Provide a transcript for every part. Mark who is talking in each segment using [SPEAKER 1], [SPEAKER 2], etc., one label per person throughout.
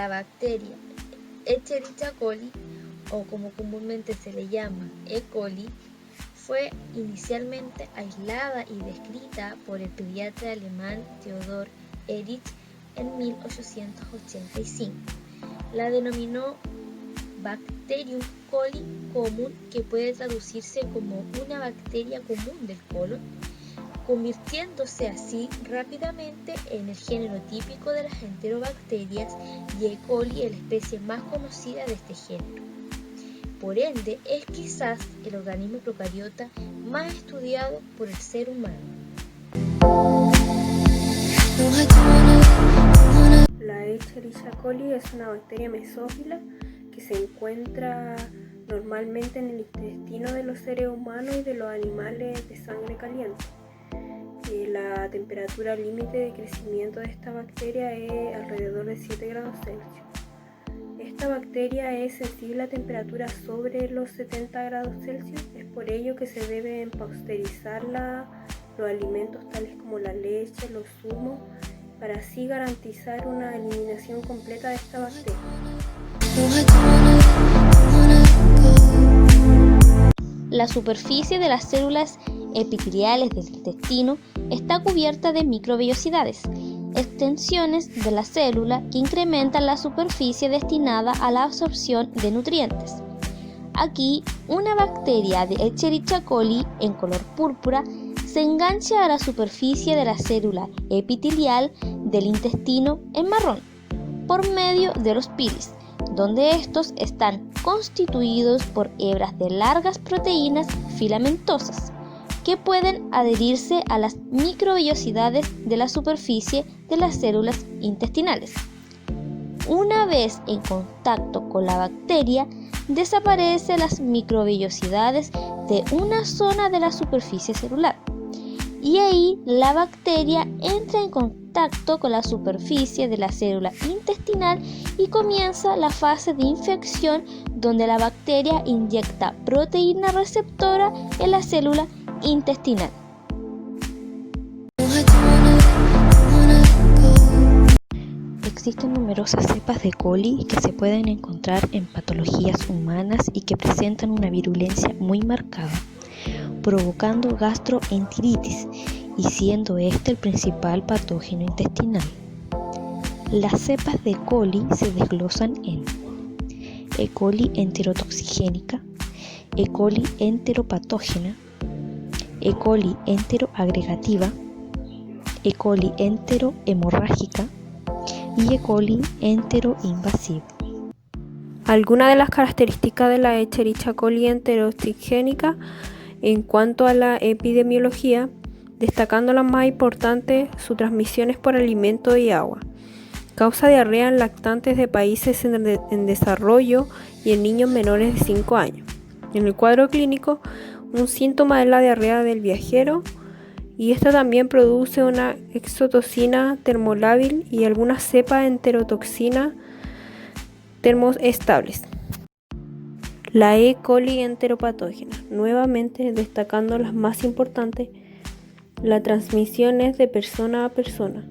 [SPEAKER 1] La bacteria Escherichia coli, o como comúnmente se le llama E. coli, fue inicialmente aislada y descrita por el pediatra alemán Theodor Ehrlich en 1885. La denominó Bacterium coli común, que puede traducirse como una bacteria común del colon, convirtiéndose así rápidamente en el género típico de las enterobacterias, y E. coli es la especie más conocida de este género. Por ende, es quizás el organismo procariota más estudiado por el ser humano.
[SPEAKER 2] La Escherichia coli es una bacteria mesófila que se encuentra normalmente en el intestino de los seres humanos y de los animales de sangre caliente. La temperatura límite de crecimiento de esta bacteria es alrededor de 7 grados Celsius. Esta bacteria es sensible a temperaturas sobre los 70 grados Celsius, es por ello que se deben pasteurizar los alimentos tales como la leche, los zumos, para así garantizar una eliminación completa de esta bacteria.
[SPEAKER 3] La superficie de las células epiteliales del intestino está cubierta de microvellosidades, extensiones de la célula que incrementan la superficie destinada a la absorción de nutrientes. Aquí, una bacteria de Escherichia coli en color púrpura se engancha a la superficie de la célula epitelial del intestino en marrón, por medio de los pilis, donde estos están constituidos por hebras de largas proteínas filamentosas que pueden adherirse a las microvellosidades de la superficie de las células intestinales. Una vez en contacto con la bacteria, desaparecen las microvellosidades de una zona de la superficie celular, y ahí la bacteria entra en contacto con la superficie de la célula intestinal y comienza la fase de infección, donde la bacteria inyecta proteína receptora en la célula intestinal.
[SPEAKER 4] Existen numerosas cepas de coli que se pueden encontrar en patologías humanas y que presentan una virulencia muy marcada, provocando gastroenteritis y siendo este el principal patógeno intestinal. Las cepas de coli se desglosan en E. coli enterotoxigénica, E. coli enteropatógena, E. coli enteroagregativa, E. coli enterohemorrágica y E. coli enteroinvasiva.
[SPEAKER 2] Algunas de las características de la Escherichia coli enterotoxigénica en cuanto a la epidemiología, destacando las más importantes: su transmisión es por alimento y agua. Causa diarrea en lactantes de países en desarrollo y en niños menores de 5 años. En el cuadro clínico, un síntoma es la diarrea del viajero, y esta también produce una exotoxina termolábil y algunas cepas enterotoxina termoestables. La E. coli enteropatógena, nuevamente destacando las más importantes, la transmisión es de persona a persona.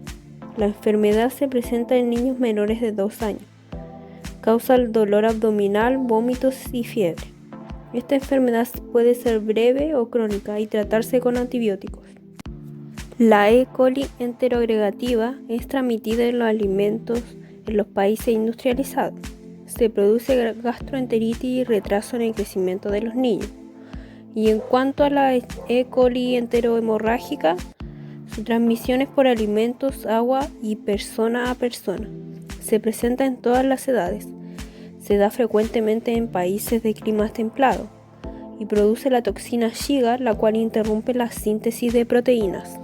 [SPEAKER 2] La enfermedad se presenta en niños menores de 2 años. Causa el dolor abdominal, vómitos y fiebre. Esta enfermedad puede ser breve o crónica y tratarse con antibióticos. La E. coli enteroagregativa es transmitida en los alimentos en los países industrializados. Se produce gastroenteritis y retraso en el crecimiento de los niños. Y en cuanto a la E. coli enterohemorrágica, su transmisión es por alimentos, agua y persona a persona. Se presenta en todas las edades. Se da frecuentemente en países de climas templados y produce la toxina Shiga, la cual interrumpe la síntesis de proteínas.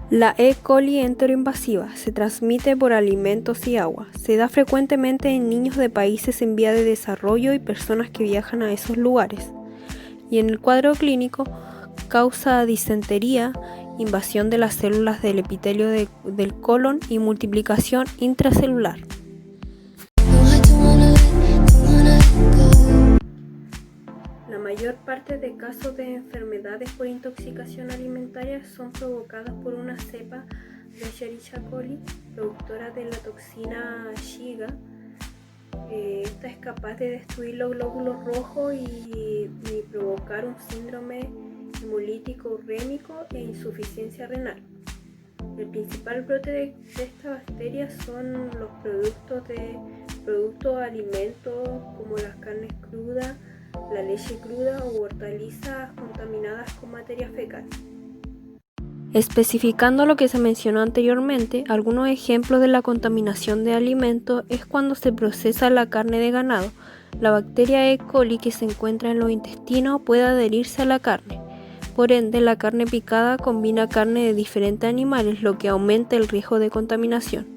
[SPEAKER 2] La E. coli enteroinvasiva se transmite por alimentos y agua. Se da frecuentemente en niños de países en vía de desarrollo y personas que viajan a esos lugares. Y en el cuadro clínico, causa disentería, invasión de las células del epitelio del colon y multiplicación intracelular. La mayor parte de casos de enfermedades por intoxicación alimentaria son provocadas por una cepa Escherichia coli, productora de la toxina Shiga. Esta es capaz de destruir los glóbulos rojos y provocar un síndrome hemolítico urémico e insuficiencia renal. El principal brote de esta bacteria son los productos alimentos como las carnes crudas, la leche cruda u hortalizas contaminadas con materia fecal. Especificando lo que se mencionó anteriormente, algunos ejemplos de la contaminación de alimentos es cuando se procesa la carne de ganado. La bacteria E. coli que se encuentra en los intestinos puede adherirse a la carne. Por ende, la carne picada combina carne de diferentes animales, lo que aumenta el riesgo de contaminación.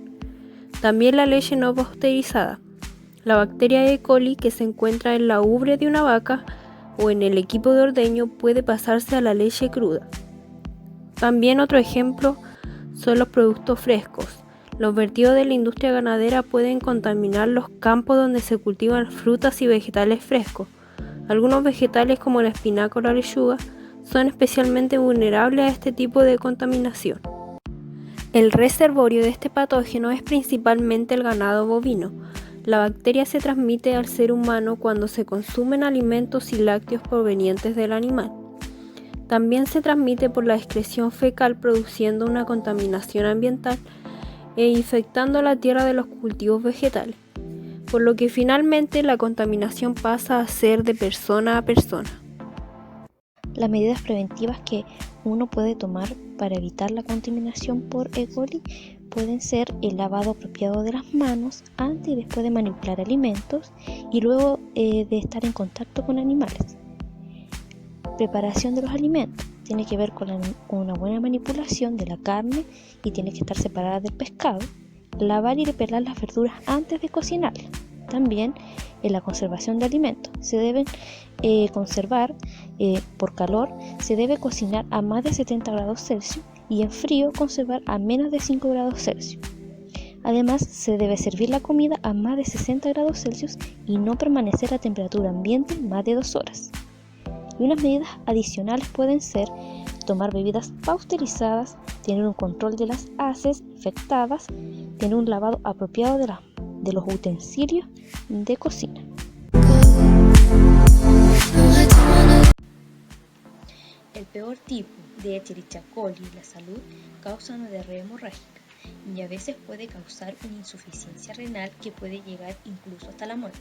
[SPEAKER 2] También la leche no pasteurizada. La bacteria E. coli que se encuentra en la ubre de una vaca o en el equipo de ordeño puede pasarse a la leche cruda. También otro ejemplo son los productos frescos. Los vertidos de la industria ganadera pueden contaminar los campos donde se cultivan frutas y vegetales frescos. Algunos vegetales como la espinaca o la lechuga son especialmente vulnerables a este tipo de contaminación. El reservorio de este patógeno es principalmente el ganado bovino. La bacteria se transmite al ser humano cuando se consumen alimentos y lácteos provenientes del animal. También se transmite por la excreción fecal, produciendo una contaminación ambiental e infectando la tierra de los cultivos vegetales, por lo que finalmente la contaminación pasa a ser de persona a persona.
[SPEAKER 4] Las medidas preventivas que uno puede tomar para evitar la contaminación por E. coli pueden ser el lavado apropiado de las manos antes y después de manipular alimentos y luego de estar en contacto con animales. Preparación de los alimentos tiene que ver con una buena manipulación de la carne y tiene que estar separada del pescado. Lavar y pelar las verduras antes de cocinarlas. También en la conservación de alimentos se deben conservar por calor, se debe cocinar a más de 70 grados Celsius y en frío conservar a menos de 5 grados Celsius. Además, se debe servir la comida a más de 60 grados Celsius y no permanecer a temperatura ambiente más de 2 horas. Y unas medidas adicionales pueden ser tomar bebidas pasteurizadas, tener un control de las heces infectadas, tener un lavado apropiado de los utensilios de cocina.
[SPEAKER 1] El peor tipo de Escherichia coli en la salud causa una diarrea hemorrágica y a veces puede causar una insuficiencia renal que puede llegar incluso hasta la muerte.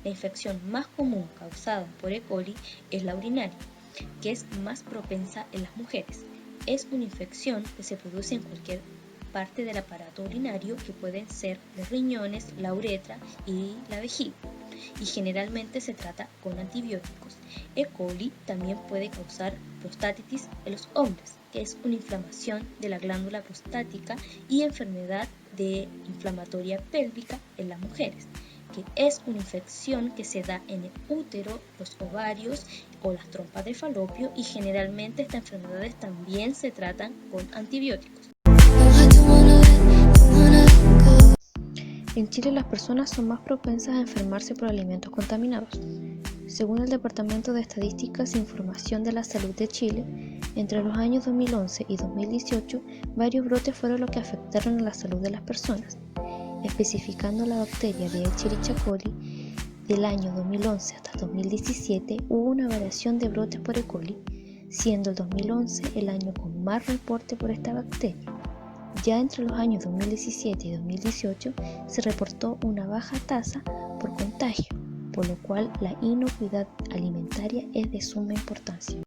[SPEAKER 1] La infección más común causada por E. coli es la urinaria, que es más propensa en las mujeres. Es una infección que se produce en cualquier parte del aparato urinario, que pueden ser los riñones, la uretra y la vejiga, y generalmente se trata con antibióticos. E. coli también puede causar prostatitis en los hombres, que es una inflamación de la glándula prostática, y enfermedad inflamatoria pélvica en las mujeres, que es una infección que se da en el útero, los ovarios o las trompas de falopio, y generalmente estas enfermedades también se tratan con antibióticos.
[SPEAKER 4] En Chile las personas son más propensas a enfermarse por alimentos contaminados. Según el Departamento de Estadísticas e Información de la Salud de Chile, entre los años 2011 y 2018, varios brotes fueron los que afectaron a la salud de las personas. Especificando la bacteria de Escherichia coli, del año 2011 hasta 2017 hubo una variación de brotes por E. coli, siendo el 2011 el año con más reporte por esta bacteria. Ya entre los años 2017 y 2018 se reportó una baja tasa por contagio, por lo cual la inocuidad alimentaria es de suma importancia.